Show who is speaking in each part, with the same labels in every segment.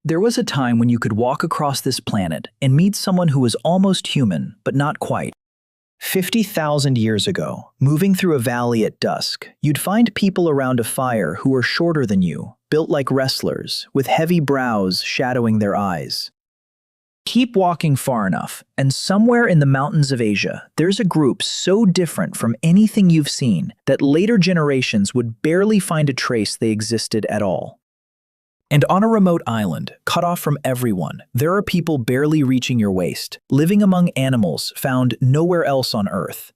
Speaker 1: There was a time when you could walk across this planet and meet someone who was almost human, but not quite. 50,000 years ago, moving through a valley at dusk, you'd find people around a fire who were shorter than you, built like wrestlers, with heavy brows shadowing their eyes. Keep walking far enough, and somewhere in the mountains of Asia, there's a group so different from anything you've seen that later generations would barely find a trace they existed at all. And on a remote island, cut off from everyone, there are people barely reaching your waist, living among animals found nowhere else on Earth.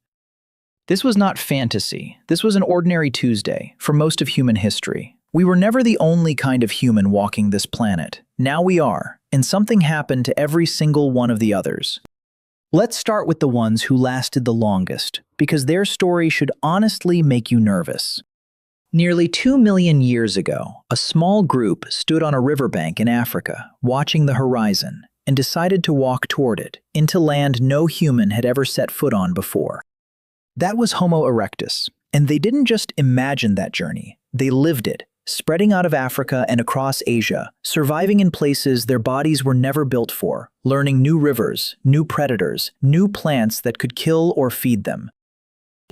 Speaker 1: This was not fantasy. This was an ordinary Tuesday for most of human history. We were never the only kind of human walking this planet. Now we are, and something happened to every single one of the others. Let's start with the ones who lasted the longest, because their story should honestly make you nervous. Nearly 2 million years ago, a small group stood on a riverbank in Africa, watching the horizon, and decided to walk toward it, into land no human had ever set foot on before. That was Homo erectus, and they didn't just imagine that journey, they lived it, spreading out of Africa and across Asia, surviving in places their bodies were never built for, learning new rivers, new predators, new plants that could kill or feed them.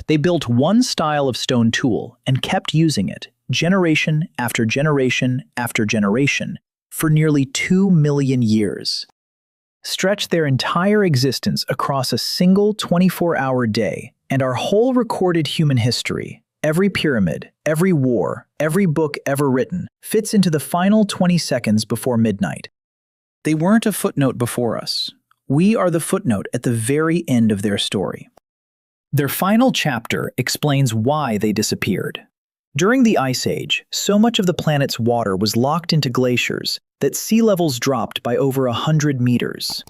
Speaker 1: They built one style of stone tool and kept using it, generation after generation after generation, for nearly 2 million years. Stretch their entire existence across a single 24-hour day, and our whole recorded human history, every pyramid, every war, every book ever written, fits into the final 20 seconds before midnight. They weren't a footnote before us. We are the footnote at the very end of their story. Their final chapter explains why they disappeared. During the Ice Age, so much of the planet's water was locked into glaciers that sea levels dropped by over 100 meters.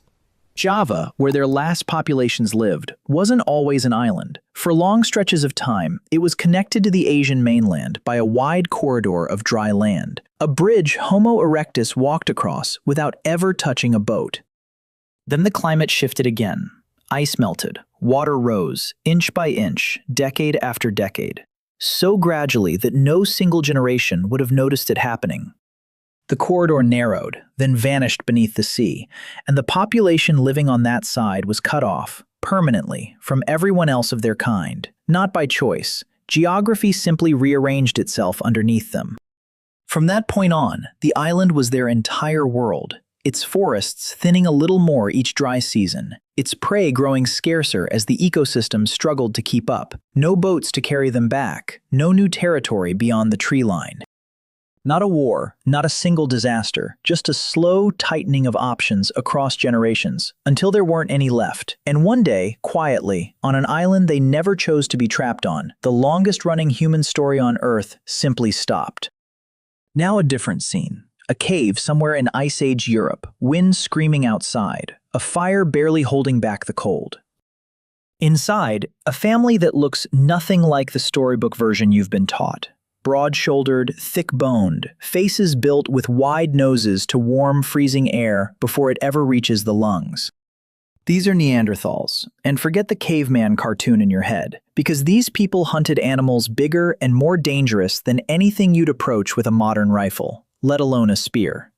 Speaker 1: Java, where their last populations lived, wasn't always an island. For long stretches of time, it was connected to the Asian mainland by a wide corridor of dry land, a bridge Homo erectus walked across without ever touching a boat. Then the climate shifted again. Ice melted, water rose, inch by inch, decade after decade, so gradually that no single generation would have noticed it happening. The corridor narrowed, then vanished beneath the sea, and the population living on that side was cut off, permanently, from everyone else of their kind. Not by choice, geography simply rearranged itself underneath them. From that point on, the island was their entire world, its forests thinning a little more each dry season, its prey growing scarcer as the ecosystem struggled to keep up, no boats to carry them back, no new territory beyond the tree line. Not a war, not a single disaster, just a slow tightening of options across generations, until there weren't any left. And one day, quietly, on an island they never chose to be trapped on, the longest-running human story on Earth simply stopped. Now a different scene. A cave somewhere in Ice Age Europe, wind screaming outside, a fire barely holding back the cold. Inside, a family that looks nothing like the storybook version you've been taught. Broad-shouldered, thick-boned, faces built with wide noses to warm, freezing air before it ever reaches the lungs. These are Neanderthals, and forget the caveman cartoon in your head, because these people hunted animals bigger and more dangerous than anything you'd approach with a modern rifle, let alone a spear.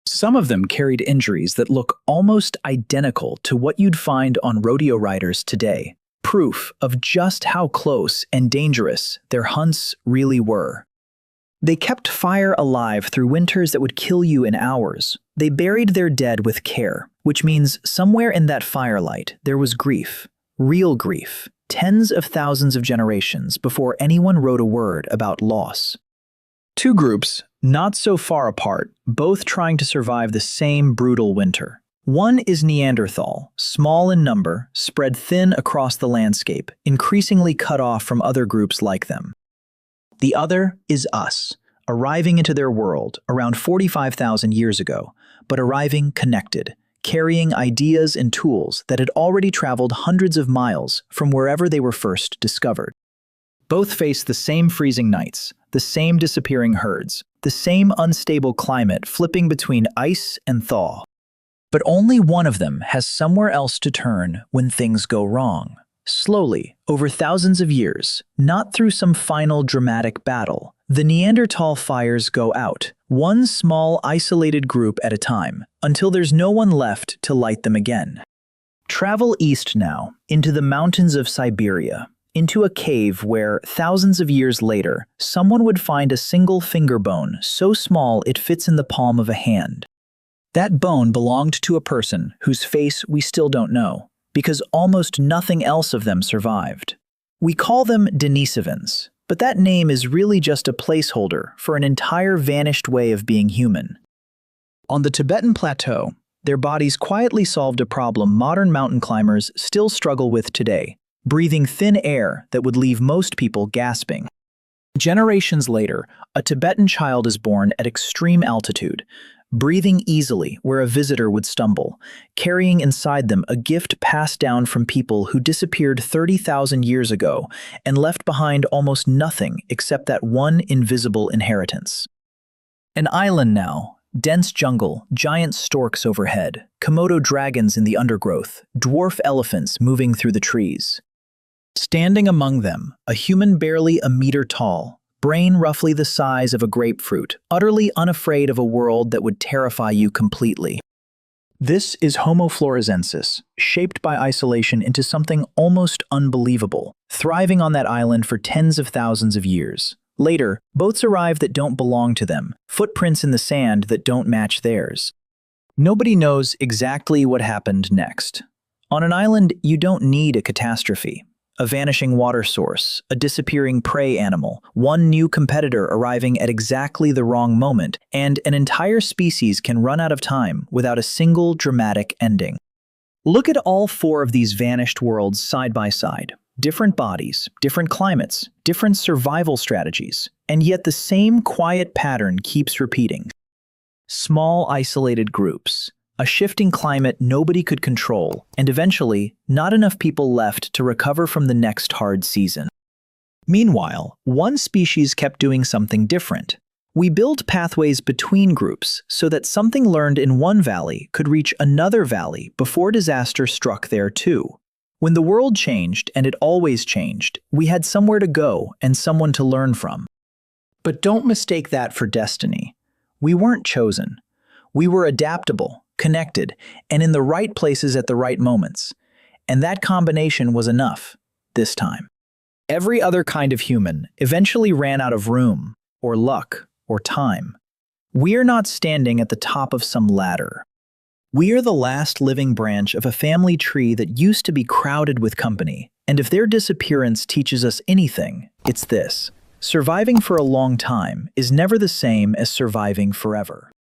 Speaker 1: Some of them carried injuries that look almost identical to what you'd find on rodeo riders today, proof of just how close and dangerous their hunts really were. They kept fire alive through winters that would kill you in hours. They buried their dead with care, which means somewhere in that firelight there was grief, real grief, tens of thousands of generations before anyone wrote a word about loss. Two groups, not so far apart, both trying to survive the same brutal winter. One is Neanderthal, small in number, spread thin across the landscape, increasingly cut off from other groups like them. The other is us, arriving into their world around 45,000 years ago, but arriving connected, carrying ideas and tools that had already traveled hundreds of miles from wherever they were first discovered. Both face the same freezing nights, the same disappearing herds, the same unstable climate flipping between ice and thaw. But only one of them has somewhere else to turn when things go wrong. Slowly, over thousands of years, not through some final dramatic battle, The Neanderthal fires go out, one small isolated group at a time, until there's no one left to light them again. Travel east now, into the mountains of Siberia, into a cave where, thousands of years later, someone would find a single finger bone so small it fits in the palm of a hand. That bone belonged to a person whose face we still don't know, because almost nothing else of them survived. We call them Denisovans, but that name is really just a placeholder for an entire vanished way of being human. On the Tibetan plateau, their bodies quietly solved a problem modern mountain climbers still struggle with today, breathing thin air that would leave most people gasping. Generations later, a Tibetan child is born at extreme altitude, breathing easily where a visitor would stumble, carrying inside them a gift passed down from people who disappeared 30,000 years ago and left behind almost nothing except that one invisible inheritance. An island now, dense jungle, giant storks overhead, Komodo dragons in the undergrowth, dwarf elephants moving through the trees. Standing among them, a human barely a meter tall, brain roughly the size of a grapefruit, utterly unafraid of a world that would terrify you completely. This is Homo floresiensis, shaped by isolation into something almost unbelievable, thriving on that island for tens of thousands of years. Later, boats arrive that don't belong to them, footprints in the sand that don't match theirs. Nobody knows exactly what happened next. On an island, you don't need a catastrophe. A vanishing water source, a disappearing prey animal, one new competitor arriving at exactly the wrong moment, and an entire species can run out of time without a single dramatic ending. Look at all four of these vanished worlds side by side. Different bodies, different climates, different survival strategies, and yet the same quiet pattern keeps repeating. Small, isolated groups, a shifting climate nobody could control, and eventually, not enough people left to recover from the next hard season. Meanwhile, one species kept doing something different. We built pathways between groups so that something learned in one valley could reach another valley before disaster struck there too. When the world changed, and it always changed, we had somewhere to go and someone to learn from. But don't mistake that for destiny. We weren't chosen. We were adaptable, connected, and in the right places at the right moments. And that combination was enough, this time. Every other kind of human eventually ran out of room, or luck, or time. We are not standing at the top of some ladder. We are the last living branch of a family tree that used to be crowded with company, and if their disappearance teaches us anything, it's this: surviving for a long time is never the same as surviving forever.